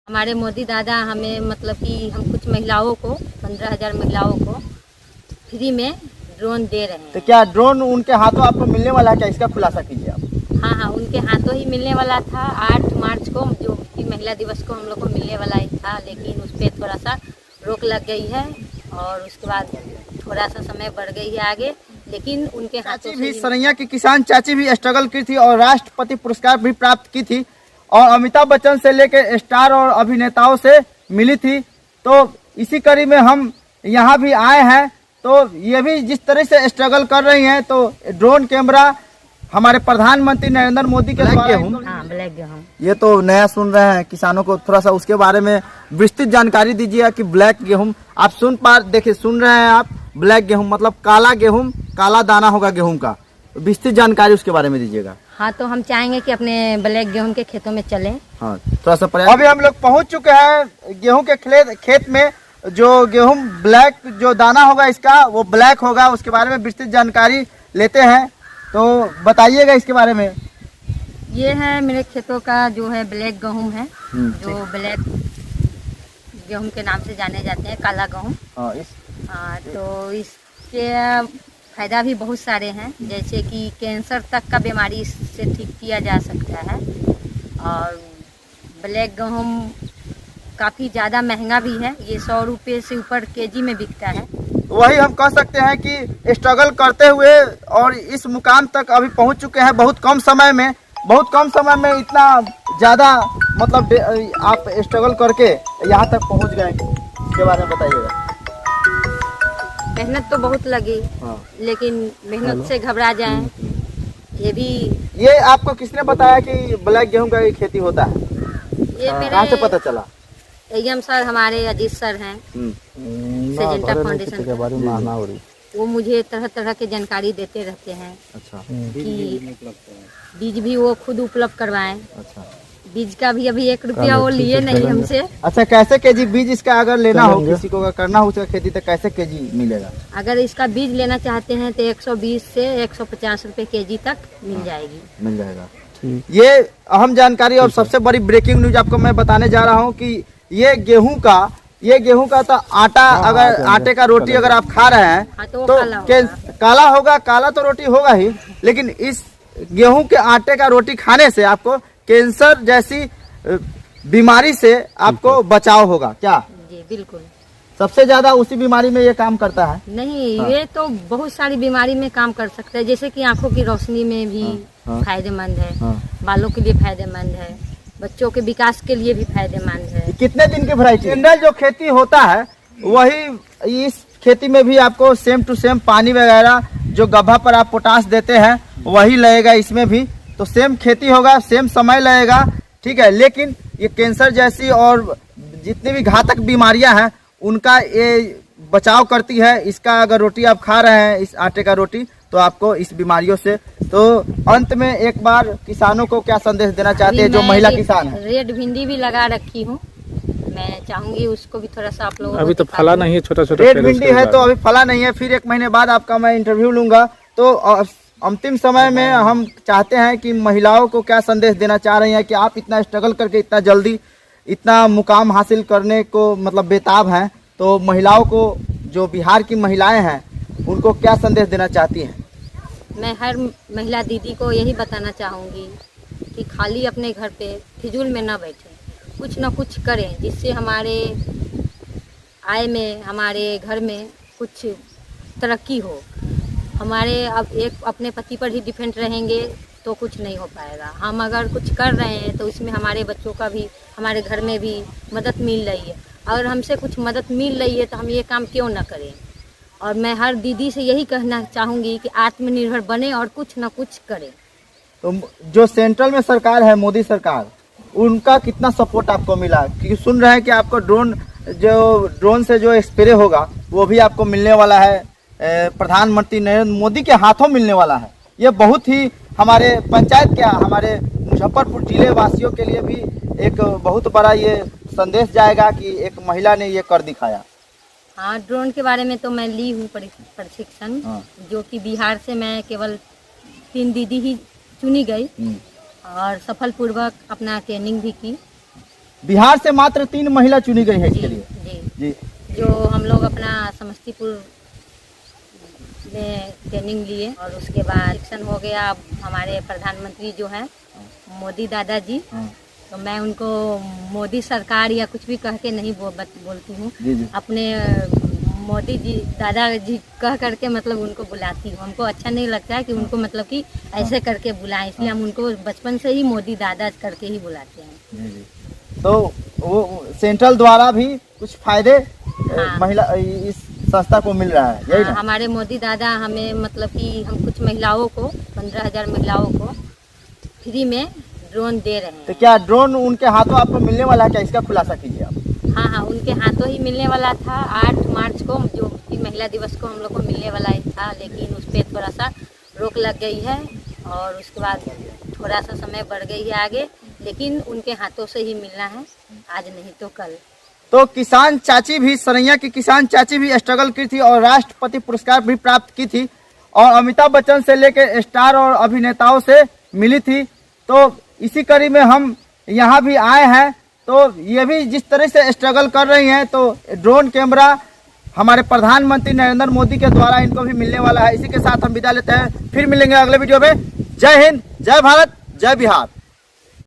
हमारे मोदी दादा हमें मतलब कि हम कुछ महिलाओं को 15,000 महिलाओं को फ्री में ड्रोन दे रहे हैं। तो क्या ड्रोन उनके हाथों आपको मिलने वाला है क्या, इसका खुलासा कीजिए आप। हाँ, उनके हाथों ही मिलने वाला था 8 मार्च को, जो कि महिला दिवस को हम लोग को मिलने वाला ही था, लेकिन उस पर थोड़ा सा रोक लग गई है और उसके बाद थोड़ा सा समय बढ़ गई है आगे, लेकिन उनके हाथों चाची से भी सरैया की किसान चाची भी स्ट्रगल की थी और राष्ट्रपति पुरस्कार भी प्राप्त की थी और अमिताभ बच्चन से लेकर स्टार और अभिनेताओं से मिली थी। तो इसी कड़ी में हम यहाँ भी आए हैं, तो ये भी जिस तरह से स्ट्रगल कर रही हैं, तो ड्रोन कैमरा हमारे प्रधानमंत्री नरेंद्र मोदी के द्वारा ब्लैक गेहूं, ये तो नया सुन रहे हैं किसानों को, थोड़ा सा उसके बारे में विस्तृत जानकारी दीजिए कि ब्लैक गेहूं आप सुन रहे हैं आप, ब्लैक गेहूं मतलब काला गेहूं, काला दाना होगा गेहूं का, विस्तृत जानकारी उसके बारे में दीजिएगा। हाँ, तो हम चाहेंगे कि अपने ब्लैक गेहूं के खेतों में चलें। हाँ, थोड़ा सा अभी हम लोग पहुंच चुके हैं गेहूं के खेत में। जो गेहूं ब्लैक जो दाना होगा इसका वो ब्लैक होगा, उसके बारे में विस्तृत जानकारी लेते हैं, तो बताइएगा इसके बारे में। ये है मेरे खेतों का जो है ब्लैक गेहूं है, जो ब्लैक गेहूं के नाम से जाने जाते हैं, काला गेहूं। हाँ, तो इसके फायदा भी बहुत सारे हैं, जैसे कि कैंसर तक का बीमारी इससे ठीक किया जा सकता है। और ब्लैक गेहूं काफ़ी ज़्यादा महंगा भी है, ये 100 रुपये से ऊपर केजी में बिकता है। वही हम कह सकते हैं कि स्ट्रगल करते हुए और इस मुकाम तक अभी पहुंच चुके हैं, बहुत कम समय में इतना ज़्यादा मतलब आप स्ट्रगल करके यहाँ तक पहुंच गए, इसके बारे में बताइएगा। मेहनत तो बहुत लगी, लेकिन मेहनत से घबरा जाएं ये आपको किसने बताया कि ब्लैक गेहूं का खेती होता है? ये मेरे कहाँ से पता चला? एम सर, हमारे अजीत सर हैं सेजेंटा फाउंडेशन के बारे में, वो मुझे तरह तरह की जानकारी देते रहते हैं। अच्छा, कि बीज भी वो खुद उपलब्ध करवाएं। अच्छा, बीज का भी अभी 1 रुपया वो लिए नहीं हमसे। अच्छा, कैसे केजी बीज इसका अगर लेना हो, किसी को अगर करना हो उसका खेती, तो कैसे केजी मिलेगा? अगर इसका बीज लेना चाहते हैं तो 120 से 150 रुपए केजी तक मिल जाएगा। ये अहम जानकारी और सबसे बड़ी ब्रेकिंग न्यूज आपको मैं बताने जा रहा हूँ कि ये गेहूं का तो आटा, अगर आटे का रोटी अगर आप खा रहे हैं तो काला होगा, काला तो रोटी होगा ही, लेकिन इस गेहूं के आटे का रोटी खाने से आपको कैंसर जैसी बीमारी से आपको बचाव होगा। क्या? जी बिल्कुल, सबसे ज्यादा उसी बीमारी में ये काम करता है। नहीं, ये तो बहुत सारी बीमारी में काम कर सकता है, जैसे कि आंखों की रोशनी में भी फायदेमंद है, बालों के लिए फायदेमंद है, बच्चों के विकास के लिए भी फायदेमंद है। कितने दिन की वैरायटी? जनरल जो खेती होता है वही इस खेती में भी आपको सेम टू सेम पानी वगैरह जो गड्ढा पर आप पोटास देते हैं वही लगेगा, इसमें भी तो सेम खेती होगा, सेम समय लगेगा, ठीक है। लेकिन ये कैंसर जैसी और जितनी भी घातक बीमारियां हैं उनका ये बचाव करती है। इसका अगर रोटी आप खा रहे हैं, इस आटे का रोटी, तो आपको इस बीमारियों से। तो अंत में एक बार किसानों को क्या संदेश देना चाहते हैं जो महिला किसान है? रेड भिंडी भी लगा रखी हूँ, मैं चाहूंगी उसको भी थोड़ा सा आप लोगों अभी तो फला नहीं है, छोटा-छोटा रेड भिंडी है तो अभी फला नहीं है, फिर 1 महीने बाद आपका मैं इंटरव्यू लूंगा। तो अंतिम समय में हम चाहते हैं कि महिलाओं को क्या संदेश देना चाह रही हैं कि आप इतना स्ट्रगल करके इतना जल्दी इतना मुकाम हासिल करने को मतलब बेताब हैं, तो महिलाओं को, जो बिहार की महिलाएं हैं, उनको क्या संदेश देना चाहती हैं? मैं हर महिला दीदी को यही बताना चाहूँगी कि खाली अपने घर पे फिजूल में ना बैठे, कुछ ना कुछ करें जिससे हमारे आय में, हमारे घर में कुछ तरक्की हो। हमारे अब एक अपने पति पर ही डिपेंड रहेंगे तो कुछ नहीं हो पाएगा। हम अगर कुछ कर रहे हैं तो इसमें हमारे बच्चों का भी, हमारे घर में भी मदद मिल रही है। अगर हमसे कुछ मदद मिल रही है तो हम ये काम क्यों ना करें। और मैं हर दीदी से यही कहना चाहूँगी कि आत्मनिर्भर बने और कुछ ना कुछ करें। तो जो सेंट्रल में सरकार है, मोदी सरकार, उनका कितना सपोर्ट आपको मिला? क्योंकि सुन रहे हैं कि आपको ड्रोन से जो स्प्रे होगा वो भी आपको मिलने वाला है, प्रधानमंत्री नरेंद्र मोदी के हाथों मिलने वाला है। ये बहुत ही हमारे पंचायत हमारे मुजफ्फरपुर जिले वासियों के लिए भी एक बहुत बड़ा ये संदेश जाएगा कि एक महिला ने ये कर दिखाया। हाँ, ड्रोन के बारे में तो मैं ली हूँ प्रशिक्षण, जो कि बिहार से मैं केवल 3 दीदी ही चुनी गई और सफलपूर्वक अपना ट्रेनिंग भी की। बिहार से मात्र 3 महिला चुनी गई है इसके जी लिए। जी जी जो हम लोग अपना समस्तीपुर में ट्रेनिंग लिए और उसके बाद इलेक्शन हो गया। अब हमारे प्रधानमंत्री जो हैं मोदी दादाजी, हाँ, तो मैं उनको मोदी सरकार या कुछ भी कह के नहीं बोलती हूँ, जी जी अपने मोदी जी दादाजी कह करके मतलब उनको बुलाती हूँ। हमको अच्छा नहीं लगता है कि उनको मतलब कि ऐसे करके बुलाएं, इसलिए हम उनको बचपन से ही मोदी दादा करके ही बुलाते हैं। जी जी। तो वो सेंट्रल द्वारा भी कुछ फायदे हाँ। महिला इस संस्था को मिल रहा है, यही हाँ, ना? हमारे मोदी दादा हमें मतलब कि हम कुछ महिलाओं को 15,000 महिलाओं को फ्री में ड्रोन दे रहे तो हैं। क्या ड्रोन उनके हाथों आपको मिलने वाला है क्या? इसका खुलासा कीजिए आप। हाँ हाँ, उनके हाथों ही मिलने वाला था 8 मार्च को, जो कि महिला दिवस को हम लोग को मिलने वाला ही था, लेकिन उस पर थोड़ा सा रोक लग गई है और उसके बाद थोड़ा सा समय बढ़ गई है आगे, लेकिन उनके हाथों से ही मिलना है, आज नहीं तो कल। तो किसान चाची भी, सरैया की किसान चाची भी स्ट्रगल की थी और राष्ट्रपति पुरस्कार भी प्राप्त की थी और अमिताभ बच्चन से लेकर स्टार और अभिनेताओं से मिली थी। तो इसी कड़ी में हम यहाँ भी आए हैं, तो ये भी जिस तरह से स्ट्रगल कर रही हैं, तो ड्रोन कैमरा हमारे प्रधानमंत्री नरेंद्र मोदी के द्वारा इनको भी मिलने वाला है। इसी के साथ हम विदा लेते हैं, फिर मिलेंगे अगले वीडियो में। जय हिंद, जय भारत, जय बिहार।